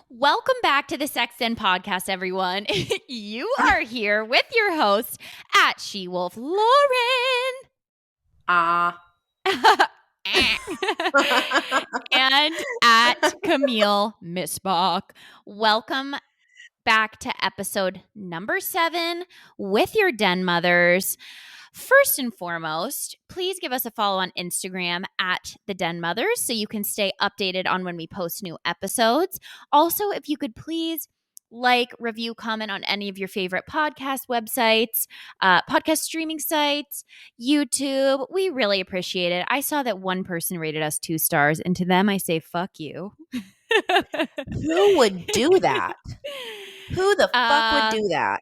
Welcome back to the Sex Den podcast, everyone. You are here with your host at She-Wolf, Lauren. And at Camille, Miss Bach. Welcome back to episode number 7 with your Den Mothers. First and foremost, please give us a follow on Instagram at the Den Mothers so you can stay updated on when we post new episodes. Also, if you could please like, review, comment on any of your favorite podcast websites, podcast streaming sites, YouTube. We really appreciate it. I saw that one person rated us 2 stars, and to them I say, fuck you. Who would do that? Who the fuck would do that?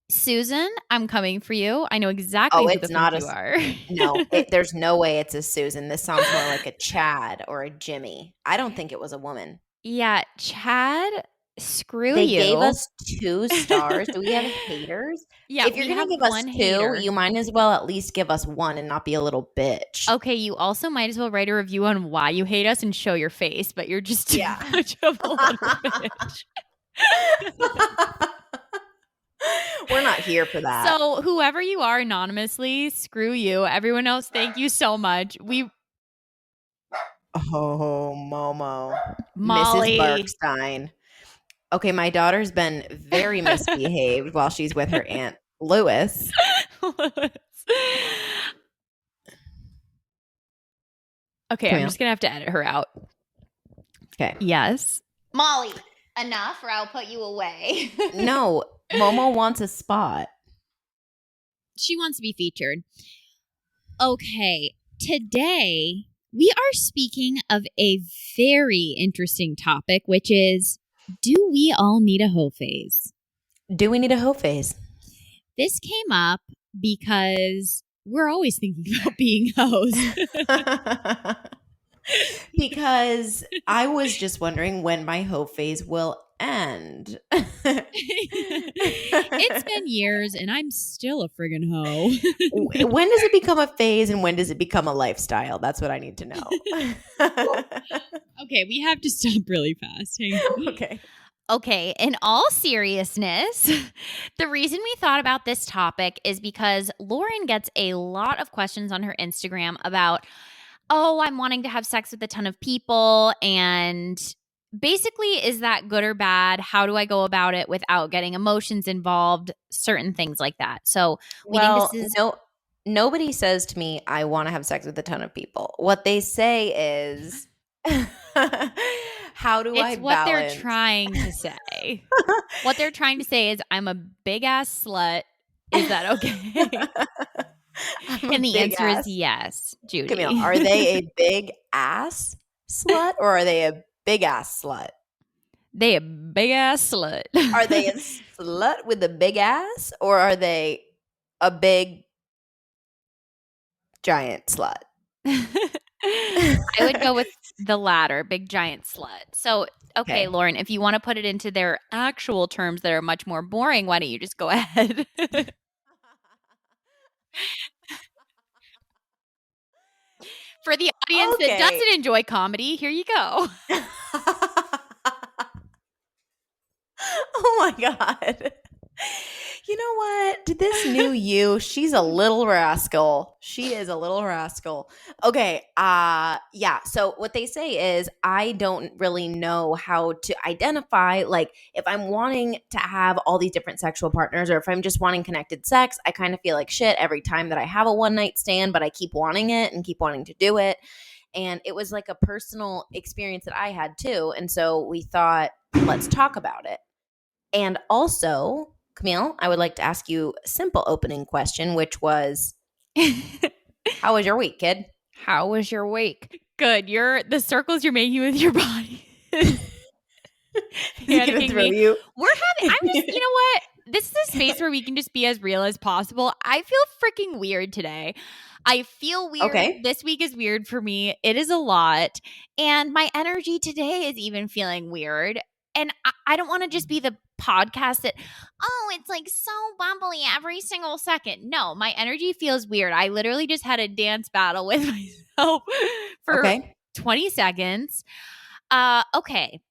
Susan, I'm coming for you. I know exactly who the fuck you are. No, there's no way it's a Susan. This sounds more like a Chad or a Jimmy. I don't think it was a woman. Yeah, Chad, screw they you. They gave us 2 stars. Do we have haters? Yeah, if you're going to give us 2, you might as well at least give us 1 and not be a little bitch. Okay, you also might as well write a review on why you hate us and show your face, but you're just too much of a little bitch. We're not here for that. So whoever you are anonymously, screw you. Everyone else, thank you so much. Oh, Momo. Molly. Mrs. Barkstein. Okay, my daughter's been very misbehaved while she's with her Aunt Lewis. Okay, I'm just going to have to edit her out. Okay. Yes. Molly, enough or I'll put you away. No, Momo wants a spot. She wants to be featured. Okay, today we are speaking of a very interesting topic, which is, do we all need a hoe phase? Do we need a hoe phase? This came up because we're always thinking about being hoes. Because I was just wondering when my hoe phase will end. It's been years and I'm still a friggin' hoe. When does it become a phase and when does it become a lifestyle? That's what I need to know. Okay, we have to stop really fast. Okay, in all seriousness, the reason we thought about this topic is because Lauren gets a lot of questions on her Instagram about, I'm wanting to have sex with a ton of people, and basically, is that good or bad? How do I go about it without getting emotions involved? Certain things like that. So we think this is nobody says to me, I want to have sex with a ton of people. What they say is, how do I balance? It's what they're trying to say. What they're trying to say is, I'm a big ass slut. Is that okay? And the answer is yes, Judy. Camille, are they a big ass slut or are they a big ass slut? They a big ass slut. Are they a slut with a big ass or are they a big giant slut? I would go with the latter, big giant slut. So, okay, Lauren, if you want to put it into their actual terms that are much more boring, why don't you just go ahead? For the audience that doesn't enjoy comedy, here you go. Oh my God. You know what? This new you, she's a little rascal. She is a little rascal. Okay. Yeah. So what they say is I don't really know how to identify, like, if I'm wanting to have all these different sexual partners or if I'm just wanting connected sex. I kind of feel like shit every time that I have a one night stand, but I keep wanting it and keep wanting to do it. And it was like a personal experience that I had too. And so we thought, let's talk about it. And also, Camille, I would like to ask you a simple opening question, which was, how was your week, kid? How was your week? Good. The circles you're making with your body. We're having, you know what? This is a space where we can just be as real as possible. I feel freaking weird today. I feel weird. Okay. This week is weird for me. It is a lot. And my energy today is even feeling weird. And I don't want to just be the podcast that, it's like so bumbly every single second. No, my energy feels weird. I literally just had a dance battle with myself for 20 seconds. Okay.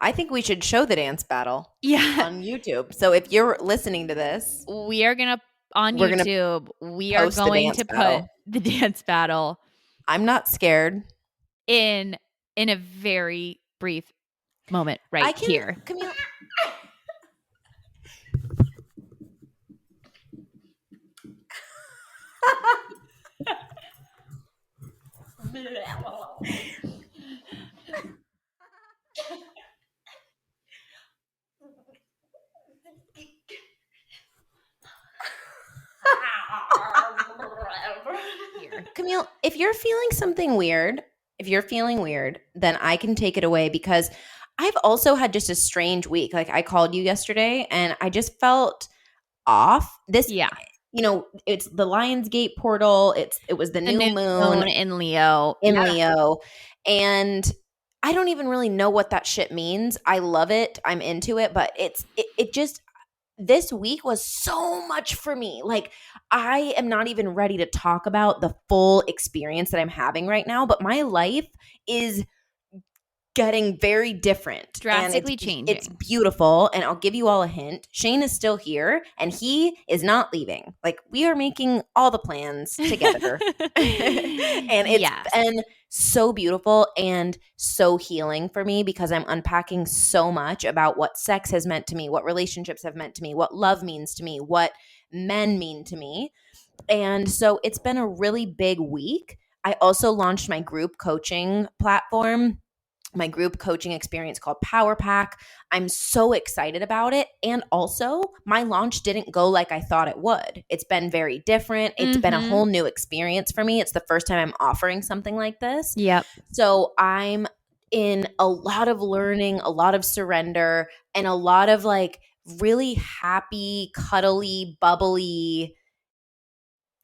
I think we should show the dance battle Yeah. on YouTube. So if you're listening to this, We are going to, on we're gonna YouTube, we are post the going dance to put battle. the dance battle I'm not scared. in a very brief moment I right can, here. Camille. Camille, if you're feeling something weird, if you're feeling weird, then I can take it away because I've also had just a strange week. Like I called you yesterday and I just felt off. This, Yeah. it's the Lionsgate portal. It was the The new new moon moon in Leo. in Yeah. Leo. And I don't even really know what that shit means. I love it. I'm into it, but it just this week was so much for me. Like, I am not even ready to talk about the full experience that I'm having right now, but my life is getting very different and Drastically it's changing. beautiful. And I'll give you all a hint. Shane is still here and he is not leaving. Like, we are making all the plans together. And it's Yes. been so beautiful and so healing for me because I'm unpacking so much about what sex has meant to me, what relationships have meant to me, what love means to me, what men mean to me. And so it's been a really big week. I also launched my group coaching platform, my group coaching experience called Power Pack. I'm so excited about it. And also, my launch didn't go like I thought it would. It's been very different. It's been a whole new experience for me. It's the first time I'm offering something like this. Yep. So I'm in a lot of learning, a lot of surrender, and a lot of like really happy, cuddly, bubbly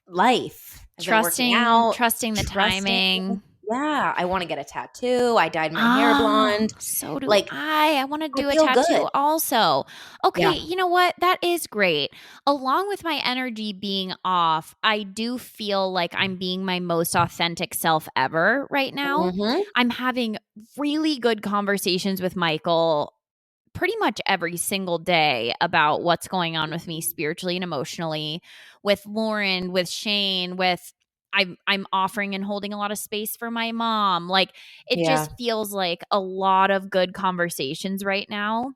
life. I've been working out, Trusting the trusting. timing. Yeah, I want to get a tattoo. I dyed my hair blonde. So do Like, I. I want to I do a feel tattoo good. also. Okay, Yeah. you know what? That is great. Along with my energy being off, I do feel like I'm being my most authentic self ever right now. Mhm. I'm having really good conversations with Michael pretty much every single day about what's going on with me spiritually and emotionally, with Lauren, with Shane, with I'm offering and holding a lot of space for my mom. Like, it Yeah. just feels like a lot of good conversations right now.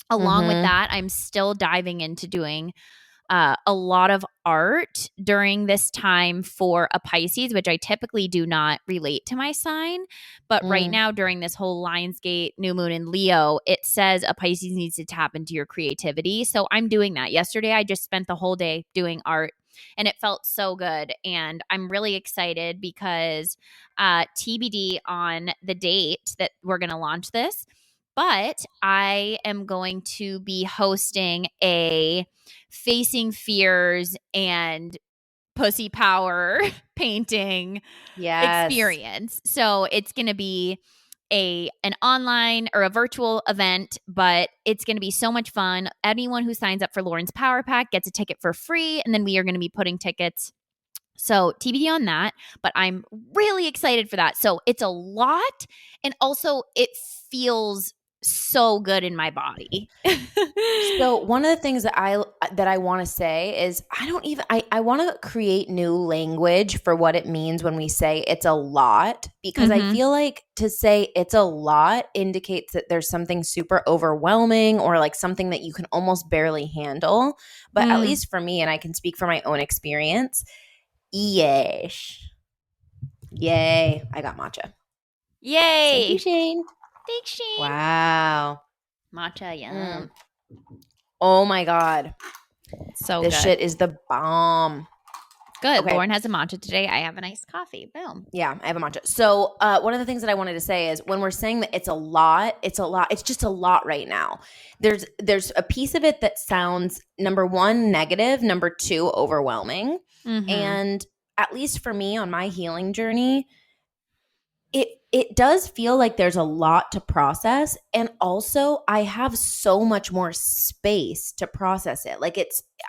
Along with Mhm. that, I'm still diving into doing a lot of art during this time for a Pisces, which I typically do not relate to my sign. But right Mm. now, during this whole Lionsgate new moon in Leo, it says a Pisces needs to tap into your creativity. So I'm doing that. Yesterday, I just spent the whole day doing art and it felt so good. And I'm really excited because TBD on the date that we're going to launch this. But I am going to be hosting a facing fears and pussy power painting Yes. experience. So it's going to be an online or a virtual event, but it's going to be so much fun. Anyone who signs up for Lauren's Power Pack gets a ticket for free, and then we are going to be putting tickets. So TBD on that, but I'm really excited for that. So it's a lot, and also it feels so good in my body. So one of the things that I want to say is I want to create new language for what it means when we say it's a lot, because I Mhm. feel like to say it's a lot indicates that there's something super overwhelming or like something that you can almost barely handle. But at Mm. least for me, and I can speak from my own experience, yes. Yay. I got matcha. Thank you, Yay. Shane. Thanks, Shane. Wow. Matcha, yum. Mm. Oh my God. So This good. shit is the bomb. Good. Okay. Lauren has a matcha today. I have an iced coffee. Boom. Yeah, I have a matcha. So one of the things that I wanted to say is when we're saying that it's a lot, it's a lot. It's just a lot right now. There's a piece of it that sounds, number one, negative, number two, overwhelming. Mm-hmm. And at least for me on my healing journey, it does feel like there's a lot to process, and also I have so much more space to process it. Like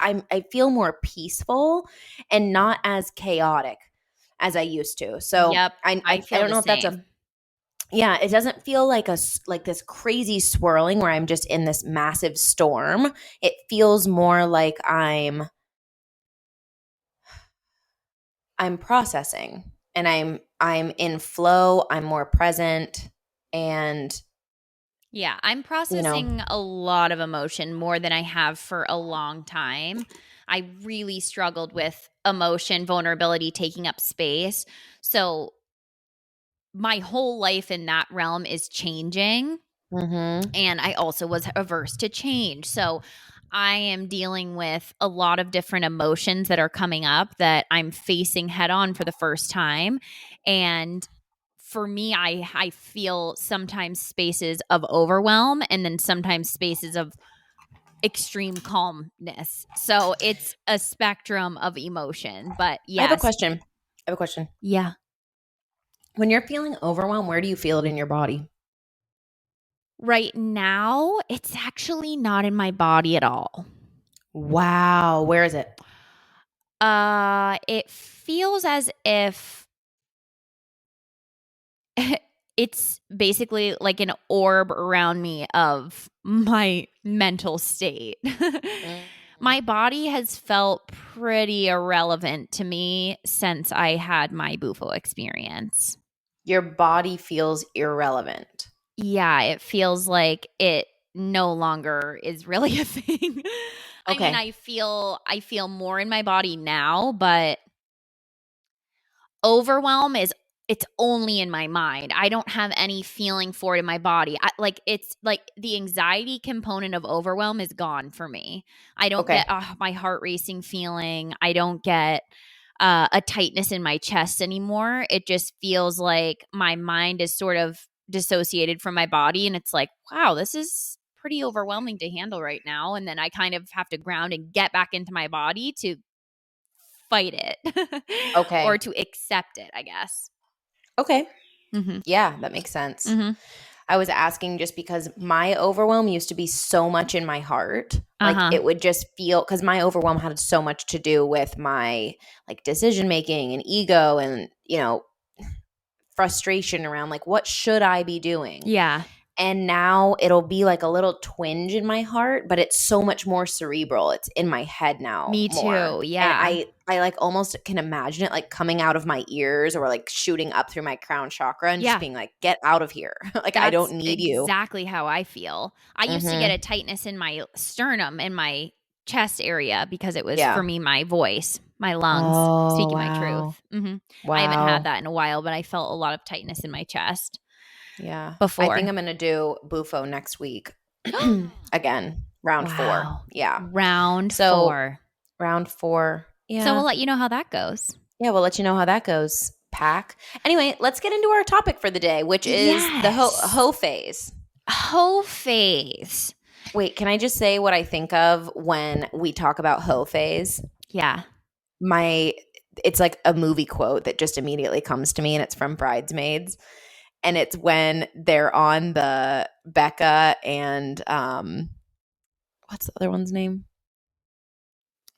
I feel more peaceful and not as chaotic as I used to. So Yep. I I feel don't the know if that's same. Yeah, it doesn't feel like like this crazy swirling where I'm just in this massive storm. It feels more like I'm processing and I'm in flow, I'm more present and Yeah, I'm you know, processing a lot of emotion more than I have for a long time. I really struggled with emotion, vulnerability taking up space. So my whole life in that realm is changing. mhm. And I also was averse to change. So I am dealing with a lot of different emotions that are coming up that I'm facing head on for the first time. And for me, I feel sometimes spaces of overwhelm and then sometimes spaces of extreme calmness. So it's a spectrum of emotion. But I have a yes, question. I have a question. yeah. When you're feeling overwhelmed, where do you feel it in your body? Right now, it's actually not in my body at all. Wow, where is it? It feels as if it's basically like an orb around me of my mental state. Mm. My body has felt pretty irrelevant to me since I had my bufo experience. Your body feels irrelevant. Yeah, it feels like it no longer is really a thing. I mean, Okay. I feel more in my body now, but overwhelm is it's only in my mind. I don't have any feeling for it in my body. It's like the anxiety component of overwhelm is gone for me. I don't Okay. get my heart racing feeling. I don't get a tightness in my chest anymore. It just feels like my mind is sort of dissociated from my body, and it's like, wow, this is pretty overwhelming to handle right now. And then I kind of have to ground and get back into my body to fight it or Okay. to accept it, I guess. Okay. Mhm. Yeah, that makes sense. Mhm. I was asking just because my overwhelm used to be so much in my heart. Like Uh-huh. it would just feel because my overwhelm had so much to do with my like decision making and ego and, frustration around like what should I be doing? Yeah. And now it'll be like a little twinge in my heart, but it's so much more cerebral. It's in my head now Me more. too. And Yeah. I like almost can imagine it like coming out of my ears or like shooting up through my crown chakra and just Yeah. being like, get out of here. Like I don't That's need you. exactly how I feel. I used to get a Mhm. tightness in my sternum in my chest area because it was for Yeah. me my voice, my lungs Oh, speaking my wow. truth. I haven't had Wow. that in a while, but I felt a lot of tightness in my chest Yeah. I think before. I'm gonna do Bufo next week. Again, round 4. Wow. Yeah. Round So 4. round 4. So we'll Yeah. let you know how that goes. Yeah, we'll let you know how that goes, Pack. Anyway, let's get into our topic for the day, which is the Yes. hoe phase. Hoe phase. Wait, can I just say what I think of when we talk about hoe phase? Yeah. My it's like a movie quote that just immediately comes to me and it's from Bridesmaids. And it's when they're on the Becca and what's the other one's name?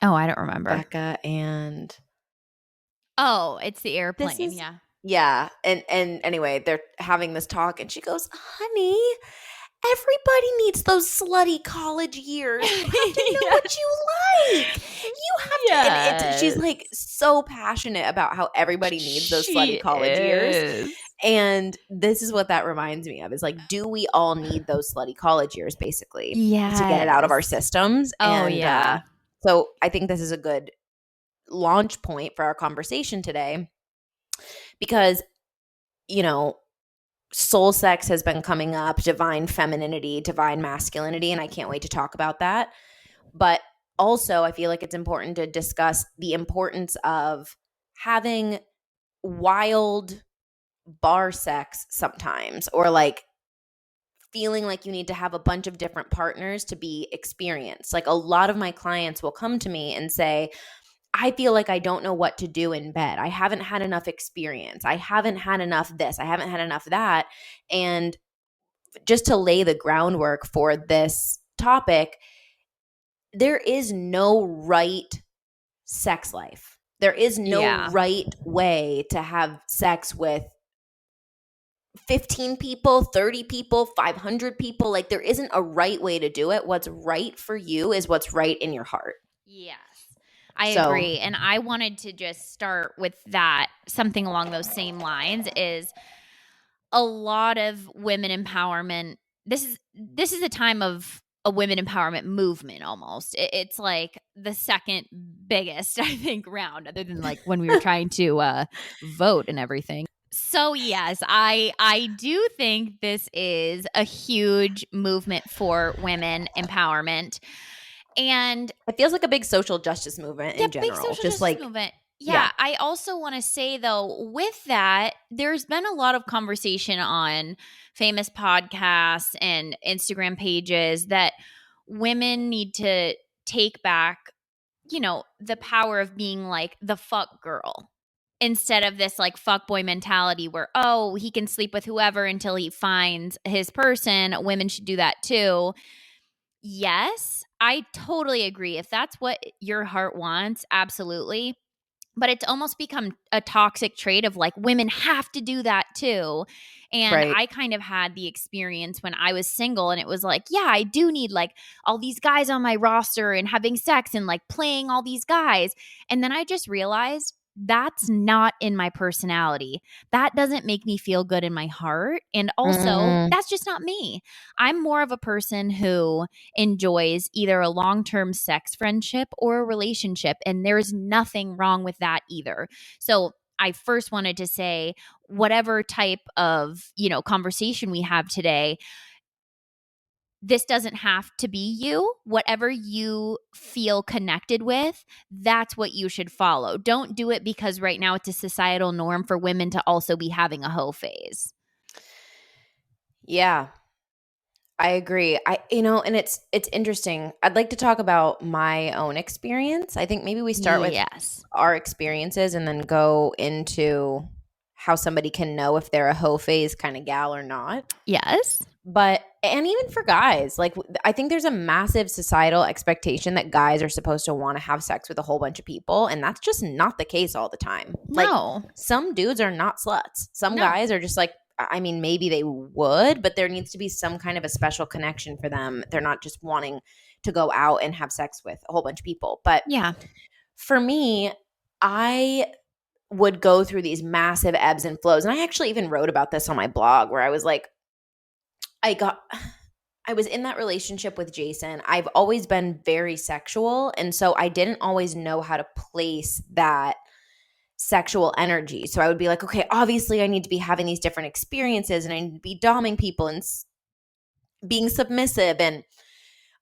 Oh, I don't remember. Becca and Oh, it's the this airplane. is Yeah. yeah. And anyway, they're having this talk and she goes, "Honey, everybody needs those slutty college years. You have to know Yeah. what you like. You have to." And she's Yes. like so passionate about how everybody needs those slutty She college years. is. And this is what that reminds me of is like, do we all need those slutty college years basically to get it out of our Yes. systems? Oh, And yeah. so I think this is a good launch point for our conversation today because, you know, soul sex has been coming up, divine femininity, divine masculinity, and I can't wait to talk about that. But also, I feel like it's important to discuss the importance of having wild bar sex sometimes, or like feeling like you need to have a bunch of different partners to be experienced. Like a lot of my clients will come to me and say, I feel like I don't know what to do in bed. I haven't had enough experience. I haven't had enough this. I haven't had enough that. And just to lay the groundwork for this topic, there is no right sex life. There is no Yeah. right way to have sex with 15 people, 30 people, 500 people. Like, there isn't a right way to do it. What's right for you is what's right in your heart. Yes. I So, agree. And I wanted to just start with that, something along those same lines is a lot of women empowerment. This is a time of a women empowerment movement almost. It's like the second biggest, I think, round, other than like when we were trying to vote and everything. So yes, I do think this is a huge movement for women empowerment. And it feels like a big social justice movement yeah, in big general. social Just justice like, movement. yeah, Yeah, I also want to say though, with that, there's been a lot of conversation on famous podcasts and Instagram pages that women need to take back, the power of being like the fuck girl instead of this like fuck boy mentality where, oh, he can sleep with whoever until he finds his person. Women should do that too. Yes, I totally agree. If that's what your heart wants, absolutely. But it's almost become a toxic trait of like women have to do that too. And right. I kind of had the experience when I was single and it was like, yeah, I do need like all these guys on my roster and having sex and like playing all these guys. And then I just realized that's not in my personality. That doesn't make me feel good in my heart. And also, Mm, that's just not me. I'm more of a person who enjoys either a long term sex friendship or a relationship. And there's nothing wrong with that either. So I first wanted to say, whatever type of, conversation we have today, this doesn't have to be you. Whatever you feel connected with, that's what you should follow. Don't do it because right now it's a societal norm for women to also be having a hoe phase. yeah, I agree. And it's interesting. I'd like to talk about my own experience. I think maybe we start with Yes. our experiences and then go into how somebody can know if they're a hoe phase kind of gal or not. Yes. But and even for guys, like I think there's a massive societal expectation that guys are supposed to want to have sex with a whole bunch of people, and that's just not the case all the time. Like, No. some dudes are not sluts. Some No. guys are just like, I mean, maybe they would, but there needs to be some kind of a special connection for them. They're not just wanting to go out and have sex with a whole bunch of people. But Yeah. for me, I would go through these massive ebbs and flows. And I actually even wrote about this on my blog where I was like, I was in that relationship with Jason. I've always been very sexual. And so I didn't always know how to place that sexual energy. So I would be like, okay, obviously I need to be having these different experiences and I need to be doming people and being submissive and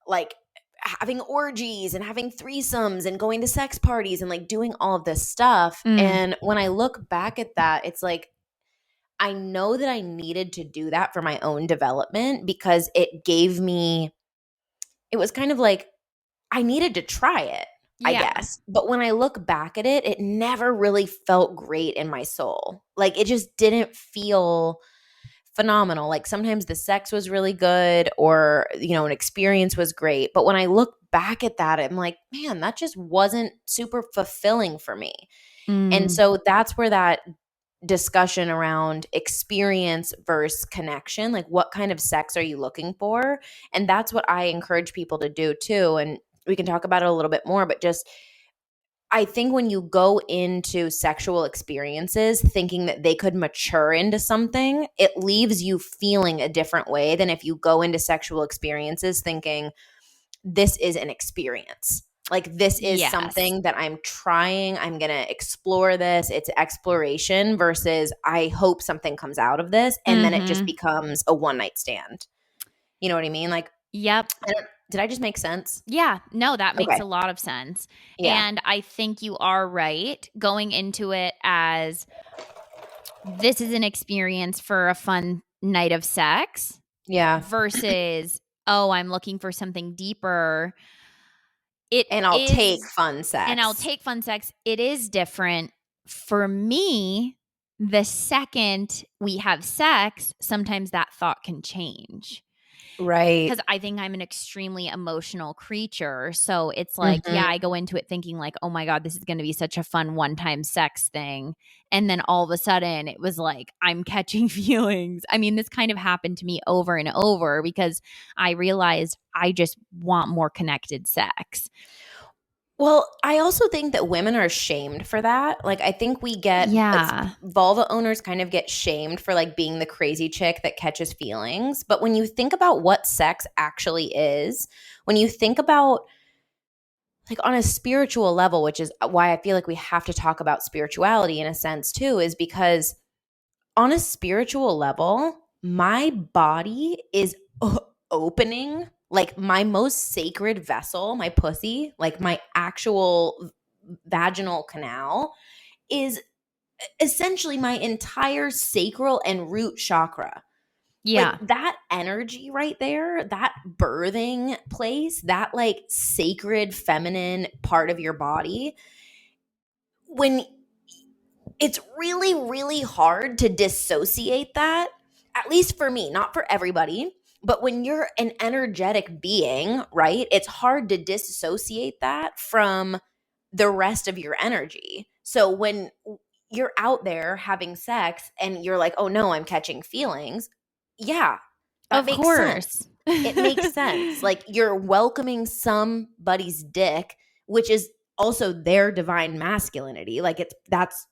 like having orgies and having threesomes and going to sex parties and like doing all of this stuff. Mm. And when I look back at that, it's like, I know that I needed to do that for my own development because it was kind of like I needed to try it, I Yeah. guess. But when I look back at it, it never really felt great in my soul. Like, it just didn't feel phenomenal. Like, sometimes the sex was really good or, an experience was great. But when I look back at that, I'm like, man, that just wasn't super fulfilling for me. And Mm. so that's where that discussion around experience versus connection, like what kind of sex are you looking for? And that's what I encourage people to do too. And we can talk about it a little bit more, but just I think when you go into sexual experiences thinking that they could mature into something, it leaves you feeling a different way than if you go into sexual experiences thinking this is an experience. Like, this is Yes. something that I'm trying. I'm going to explore this. It's exploration versus I hope something comes out of this. And then it just Mhm. becomes a one night stand. You know what I mean? Like, Yep. did I just make sense? Yeah. No, that makes Okay. a lot of sense. Yeah. And I think you are right going into it as this is an experience for a fun night of sex Yeah. versus, oh, I'm looking for something deeper. It And I'll take is, fun and I'll sex. take fun sex. It is different. For me, the second we have sex, sometimes that thought can change. Right. because I think I'm an extremely emotional creature. So it's like, yeah, Mhm. I go into it thinking like, oh my God, this is going to be such a fun one-time sex thing. And then all of a sudden it was like, I'm catching feelings. I mean, this kind of happened to me over and over because I realized I just want more connected sex. Well, I also think that women are shamed for that. Like, I think we get Yeah. vulva owners kind of get shamed for like being the crazy chick that catches feelings. But when you think about what sex actually is, when you think about like on a spiritual level, which is why I feel like we have to talk about spirituality in a sense too, is because on a spiritual level, my body is opening like my most sacred vessel, my pussy, like my actual vaginal canal is essentially my entire sacral and root chakra. Like Yeah. that energy right there, that birthing place, that like sacred feminine part of your body, when it's really, really hard to dissociate that, at least for me, not for everybody. But when you're an energetic being, right, it's hard to dissociate that from the rest of your energy. So when you're out there having sex and you're like, oh no, I'm catching feelings, yeah, that Of makes sense. course. It makes sense. Like you're welcoming somebody's dick, which is also their divine masculinity. Like that's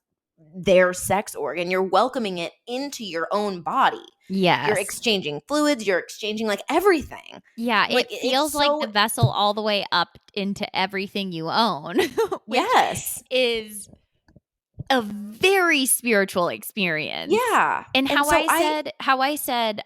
their sex organ. You're welcoming it into your own body. You're Yes. exchanging fluids, you're exchanging like everything. Yeah, Like it it's feels like so the vessel all the way up into everything you own, which yes. is a very spiritual experience. Yeah. And And how so I said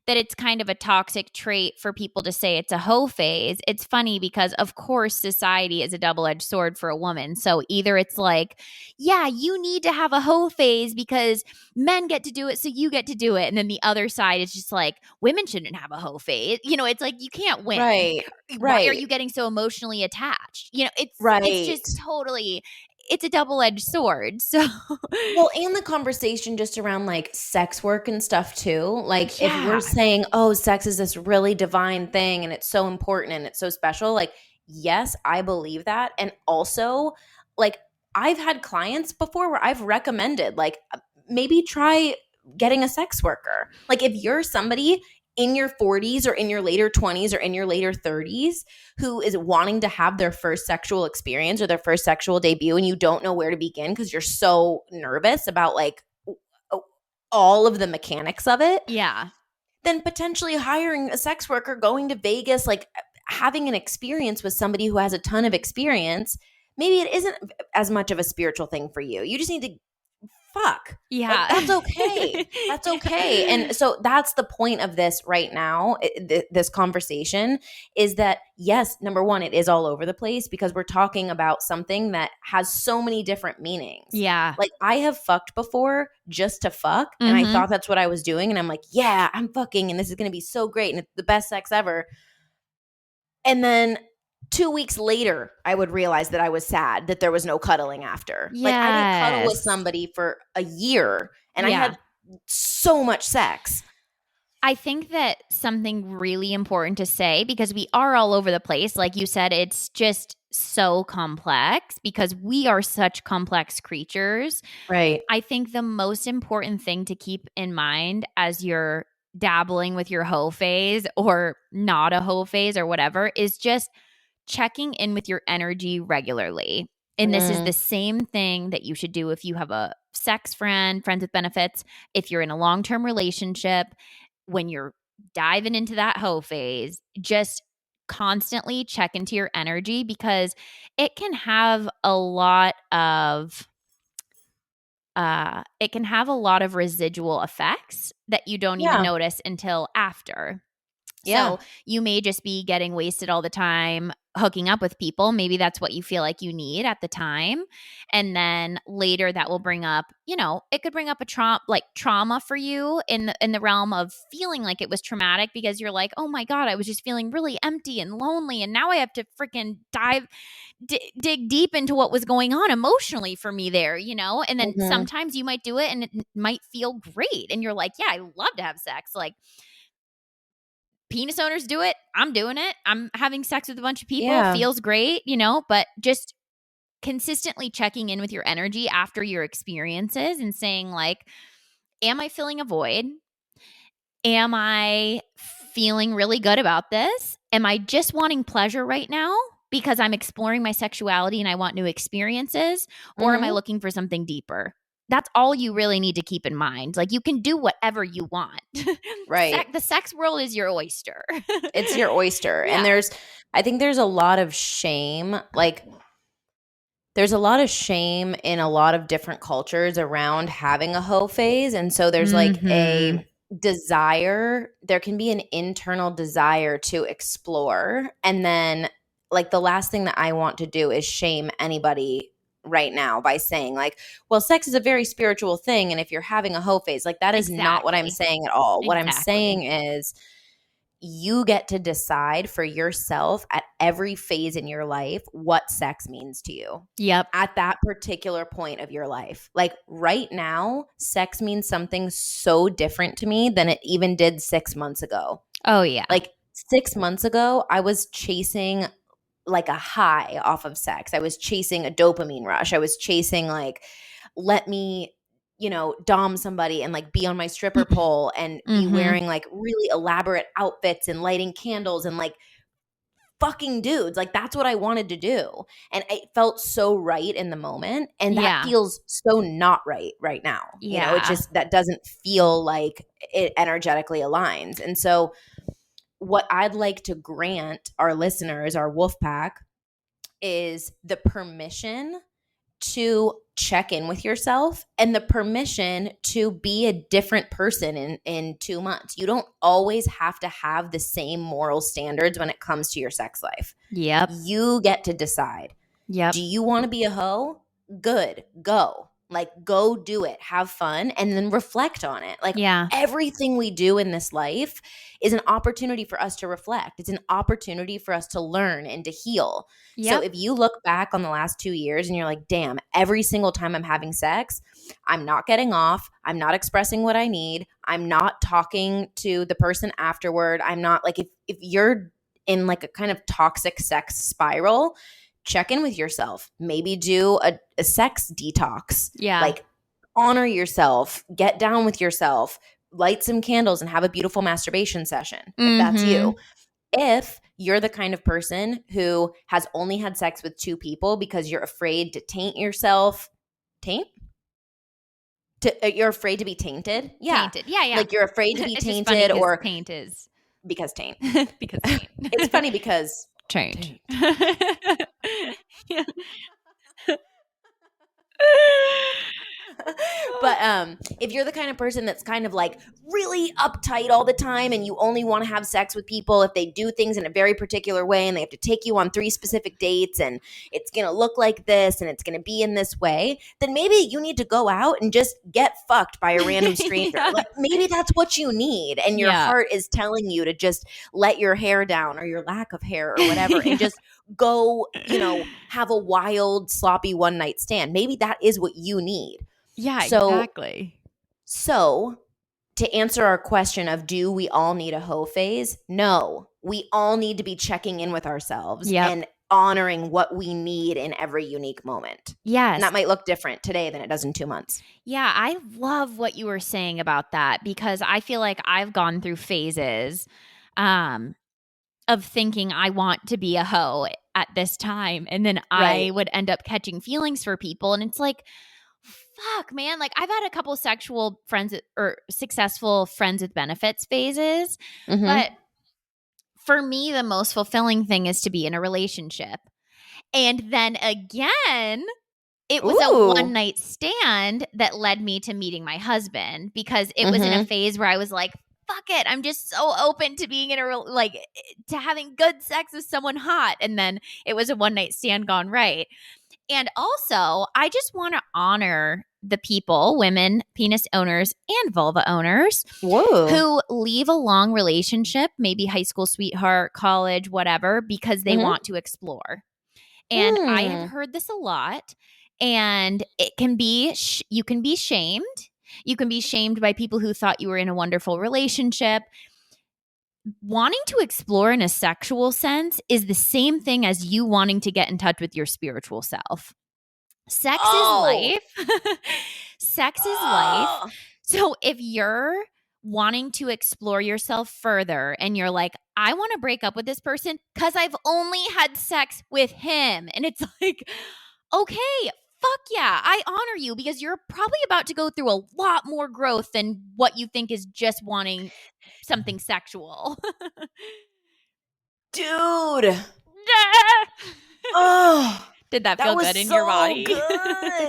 that it's kind of a toxic trait for people to say it's a hoe phase. It's funny because, of course, society is a double edged sword for a woman. So either it's like, yeah, you need to have a hoe phase because men get to do it, so you get to do it. And then the other side is just like, women shouldn't have a hoe phase. It's like you can't win. right. Why are Right. you getting so emotionally attached? It's Right. just totally it's a double edged sword. So Well, and the conversation just around like sex work and stuff too. Like if we're yeah. saying, "Oh, sex is this really divine thing and it's so important and it's so special." Like, yes, I believe that. And also, like I've had clients before where I've recommended like maybe try getting a sex worker. Like if you're somebody in your 40s or in your later 20s or in your later 30s who is wanting to have their first sexual experience or their first sexual debut and you don't know where to begin because you're so nervous about like all of the mechanics of it, Yeah. then potentially hiring a sex worker, going to Vegas, like having an experience with somebody who has a ton of experience, maybe it isn't as much of a spiritual thing for you. You just need to fuck. Like Yeah. that's okay. That's okay. Yeah. And so that's the point of this right now, this conversation is that yes, number one, it is all over the place because we're talking about something that has so many different meanings. Yeah. Like I have fucked before just to fuck and I Mhm. thought that's what I was doing and I'm like, yeah, I'm fucking and this is going to be so great and it's the best sex ever. And then 2 weeks later, I would realize that I was sad that there was no cuddling after. Like, I didn't cuddle with Yes. somebody for a year, and I Yeah. had so much sex. I think that something really important to say, because we are all over the place. Like you said, it's just so complex because we are such complex creatures. Right. I think the most important thing to keep in mind as you're dabbling with your hoe phase or not a hoe phase or whatever is just checking in with your energy regularly. And this is Mm, the same thing that you should do if you have a sex friend, friends with benefits, if you're in a long term relationship, when you're diving into that hoe phase, just constantly check into your energy because it can have a lot of residual effects that you don't even yeah. notice until after. Yeah. So you may just be getting wasted all the time, hooking up with people. Maybe that's what you feel like you need at the time. And then later that will bring up, it could bring up a trauma for you in the realm of feeling like it was traumatic because you're like, "Oh my God, I was just feeling really empty and lonely. And now I have to freaking dig deep into what was going on emotionally for me there. And then Mhm. sometimes you might do it and it might feel great. And you're like, yeah, I love to have sex. Like, penis owners do it. I'm doing it. I'm having sex with a bunch of people. Yeah. Feels great, but just consistently checking in with your energy after your experiences and saying like, am I filling a void? Am I feeling really good about this? Am I just wanting pleasure right now because I'm exploring my sexuality and I want new experiences? Or am I looking for something deeper? That's all you really need to keep in mind. Like, you can do whatever you want. Right. The sex world is your oyster. It's your oyster. Yeah. And I think there's a lot of shame. Like, there's a lot of shame in a lot of different cultures around having a hoe phase. And so there's like a desire, there can be an internal desire to explore. And then, like, the last thing that I want to do is shame anybody right now by saying, like, well, sex is a very spiritual thing. And if you're having a hoe phase, like, that is not what I'm Exactly. saying at all. What I'm Exactly. saying is, you get to decide for yourself at every phase in your life what sex means to you. Yep. At that particular point of your life. Like, right now, sex means something so different to me than it even did 6 months ago. Oh, yeah. Like, 6 months ago, I was chasing like a high off of sex. I was chasing a dopamine rush. I was chasing like, let me dom somebody and like be on my stripper pole and be wearing like really elaborate outfits and lighting candles and like fucking dudes. Like, that's what I wanted to do. And it felt so right in the moment. And that feels so not right now. It just, that doesn't feel like it energetically aligns. And so what I'd like to grant our listeners, our wolf pack, is the permission to check in with yourself and the permission to be a different person in 2 months. You don't always have to have the same moral standards when it comes to your sex life. Yep. You get to decide. Yep. Do you want to be a hoe? Good. Go. Like, go do it. Have fun and then reflect on it. Like, everything we do in this life is an opportunity for us to reflect. It's an opportunity for us to learn and to heal. Yep. So if you look back on the last 2 years and you're like, damn, every single time I'm having sex, I'm not getting off. I'm not expressing what I need. I'm not talking to the person afterward. I'm not like, if you're in like a kind of toxic sex spiral, check in with yourself. Maybe do a sex detox. Yeah. Like, honor yourself. Get down with yourself. Light some candles and have a beautiful masturbation session if that's you. If you're the kind of person who has only had sex with 2 people because you're afraid to taint yourself. You're afraid to be tainted? Yeah. Tainted. Yeah. Like, you're afraid to be It's tainted, just funny or taint is because taint. because taint. It's funny because taint. Yeah. But if you're the kind of person that's kind of like really uptight all the time and you only want to have sex with people if they do things in a very particular way and they have to take you on 3 specific dates and it's going to look like this and it's going to be in this way, then maybe you need to go out and just get fucked by a random stranger. Like, maybe that's what you need, and your heart is telling you to just let your hair down or your lack of hair or whatever and just go, have a wild, sloppy one-night stand. Maybe that is what you need. Yeah, exactly. So to answer our question of, do we all need a hoe phase? No, we all need to be checking in with ourselves and honoring what we need in every unique moment. Yes. And that might look different today than it does in 2 months. Yeah, I love what you were saying about that, because I feel like I've gone through phases of thinking I want to be a hoe at this time. And then I would end up catching feelings for people. And it's like, fuck, man. Like, I've had a couple sexual friends or successful friends with benefits phases. But for me, the most fulfilling thing is to be in a relationship. And then again, it was a one-night stand that led me to meeting my husband, because it was in a phase where I was like, fuck it, I'm just so open to being in to having good sex with someone hot. And then it was a one-night stand gone right. And also, I just want to honor the people, women, penis owners, and vulva owners who leave a long relationship, maybe high school sweetheart, college, whatever, because they want to explore. And I have heard this a lot. And it can be, you can be shamed. You can be shamed by people who thought you were in a wonderful relationship. wanting to explore in a sexual sense is the same thing as you wanting to get in touch with your spiritual self. Sex is Oh. life. Sex is life. Oh. So if you're wanting to explore yourself further and you're like, I want to break up with this person because I've only had sex with him. And it's like, okay, fuck yeah, I honor you because you're probably about to go through a lot more growth than what you think is just wanting something sexual. Dude. Oh. Did that That feel was good in your so body? good.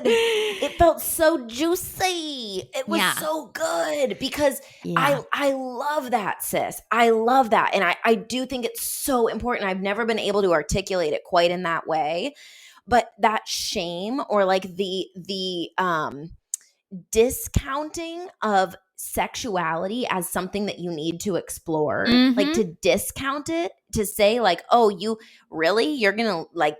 It felt so juicy. It was Yeah. so good because Yeah. I love that, sis. I love that. And I do think it's so important. I've never been able to articulate it quite in that way. But that shame or like the discounting of sexuality as something that you need to explore, like to discount it, to say like, oh, you really, you're gonna like,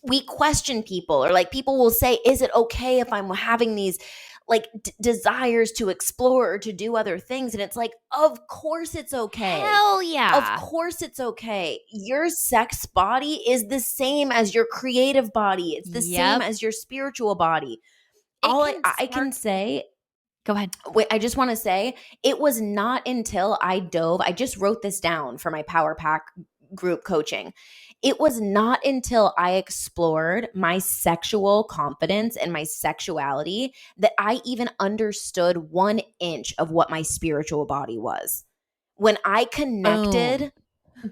we question people, or like people will say, is it okay if I'm having these like desires to explore or to do other things? And it's like, of course it's okay. Hell Of yeah. course it's okay. Your sex body is the same as your creative body. It's the same Yep. as your spiritual body. It All can I can spark. say, Go ahead. wait, I just want to say, it was not until I just wrote this down for my Power Pack group coaching. It was not until I explored my sexual confidence and my sexuality that I even understood 1 inch of what my spiritual body was. When I connected,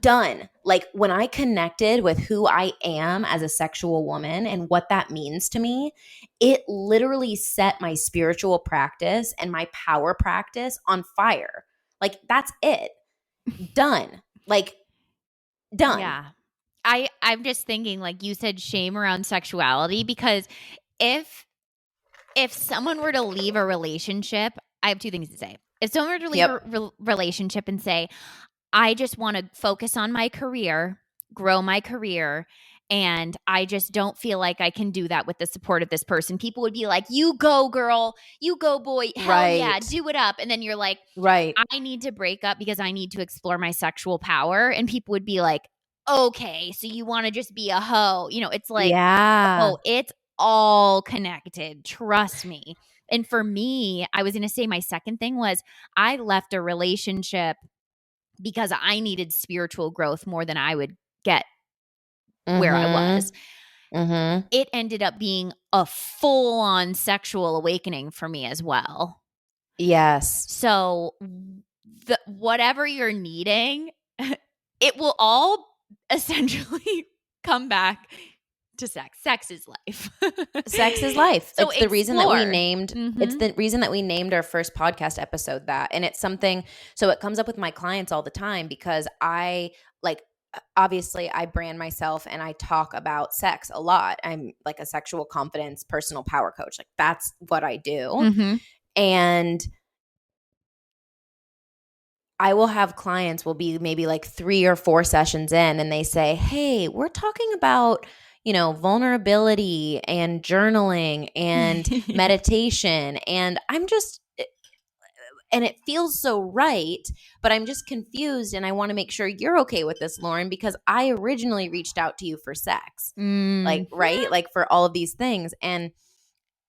done. Like when I connected with who I am as a sexual woman and what that means to me, it literally set my spiritual practice and my power practice on fire. Like that's it. Done. Like done. Yeah. I'm just thinking, like you said, shame around sexuality, because if someone were to leave a relationship, I have two things to say. If someone were to leave Yep. a relationship and say, I just want to focus on my career, grow my career, and I just don't feel like I can do that with the support of this person, people would be like, you go, girl, you go, boy, hell yeah, Right. do it up. And then you're like, Right. I need to break up because I need to explore my sexual power. And people would be like, okay, so you want to just be a hoe. It's like, Yeah. oh, it's all connected. Trust me. And for me, I was going to say my second thing was I left a relationship because I needed spiritual growth more than I would get where I was. Mm-hmm. It ended up being a full on sexual awakening for me as well. Yes. So, whatever you're needing, it will all essentially come back to sex. Sex is life. Sex is life. So It's the reason that we explore. named it's the reason that we named our first podcast episode that. And it's something, so it comes up with my clients all the time because I like, obviously I brand myself and I talk about sex a lot. I'm like a sexual confidence personal power coach. Like that's what I do. And I will have clients will be maybe like 3 or 4 sessions in and they say, "Hey, we're talking about, vulnerability and journaling and meditation." And I'm just and it feels so right, but I'm just confused and I want to make sure you're okay with this, Lauren, because I originally reached out to you for sex. Like, right? Like for all of these things. And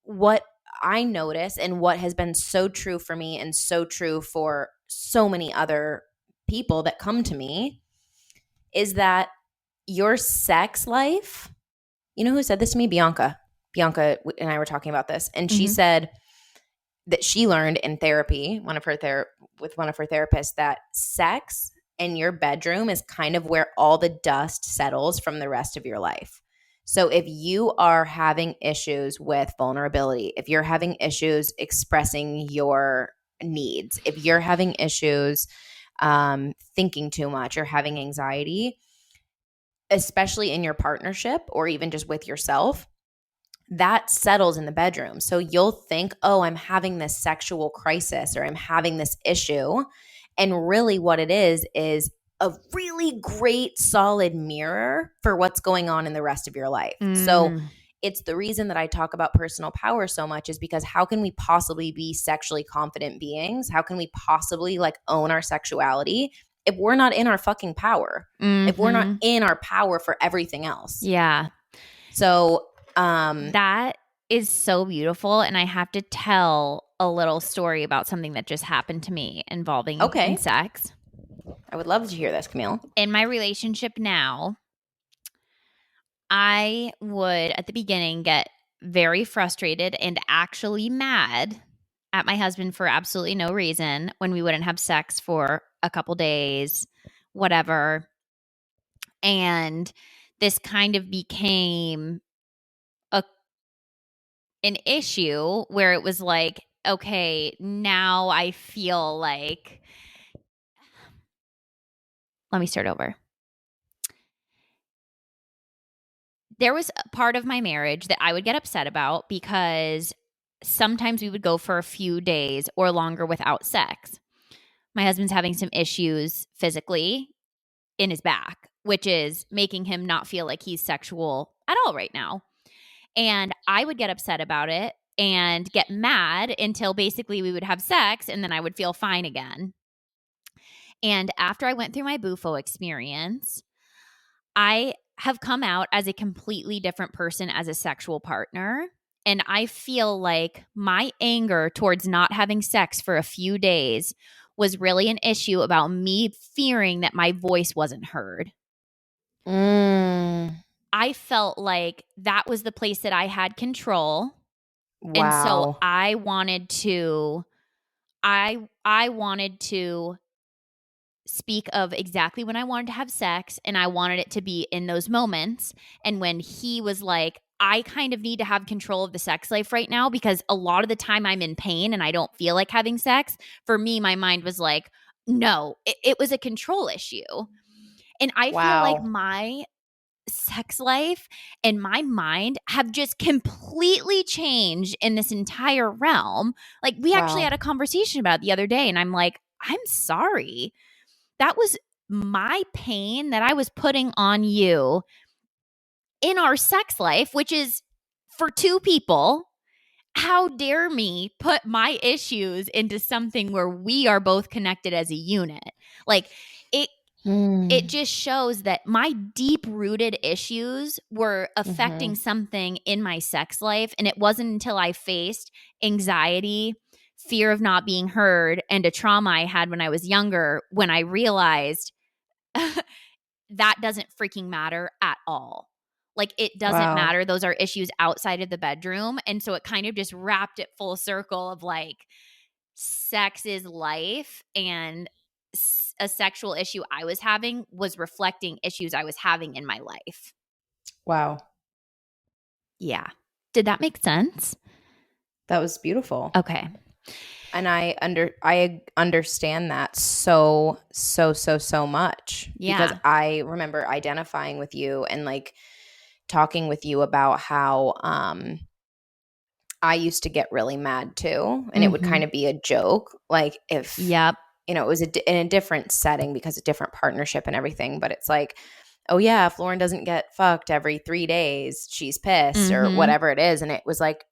what I notice and what has been so true for me and so true for so many other people that come to me is that your sex life, you know who said this to me? Bianca. Bianca and I were talking about this. And she said that she learned in therapy, with one of her therapists, that sex in your bedroom is kind of where all the dust settles from the rest of your life. So if you are having issues with vulnerability, if you're having issues expressing your needs, if you're having issues thinking too much or having anxiety, especially in your partnership or even just with yourself, that settles in the bedroom. So you'll think, oh, I'm having this sexual crisis or I'm having this issue. And really what it is a really great solid mirror for what's going on in the rest of your life. So it's the reason that I talk about personal power so much is because how can we possibly be sexually confident beings? How can we possibly like own our sexuality if we're not in our fucking power, if we're not Mm-hmm. in our power for everything else. Yeah. So That is so beautiful. And I have to tell a little story about something that just happened to me involving okay, in sex. I would love to hear this, Camille. In my relationship now, I would at the beginning get very frustrated and actually mad at my husband for absolutely no reason when we wouldn't have sex for a couple days, whatever. And this kind of became a an issue where it was like, okay, now I feel like, let me start over. There was a part of my marriage that I would get upset about because sometimes we would go for a few days or longer without sex. My husband's having some issues physically in his back, which is making him not feel like he's sexual at all right now. And I would get upset about it and get mad until basically we would have sex and then I would feel fine again. And after I went through my Bufo experience, I have come out as a completely different person as a sexual partner. And I feel like my anger towards not having sex for a few days was really an issue about me fearing that my voice wasn't heard. I felt like that was the place that I had control. And so Wow. I wanted to I wanted to speak of exactly when I wanted to have sex, and I wanted it to be in those moments. And when he was like, I kind of need to have control of the sex life right now because a lot of the time I'm in pain and I don't feel like having sex. For me, my mind was like, no, it was a control issue. And I feel like Wow. my sex life and my mind have just completely changed in this entire realm. Like, we actually Wow. had a conversation about it the other day, and I'm like, I'm sorry. That was my pain that I was putting on you in our sex life, which is for two people. How dare me put my issues into something where we are both connected as a unit? Like, it just shows that my deep-rooted issues were affecting something in my sex life, and it wasn't until I faced anxiety, fear of not being heard, and a trauma I had when I was younger when I realized that doesn't freaking matter at all. Like, it doesn't Wow. matter. Those are issues outside of the bedroom. And so it kind of just wrapped it full circle of like, sex is life. And a sexual issue I was having was reflecting issues I was having in my life. Wow. Yeah. Did that make sense? That was beautiful. Okay. And I understand that so much. Yeah. Because I remember identifying with you and like talking with you about how I used to get really mad too, and it would kind of be a joke, like if Yep. it was in a different setting because of different partnership and everything, but it's like, oh yeah, if Lauren doesn't get fucked every 3 days, she's pissed or whatever it is. And it was like,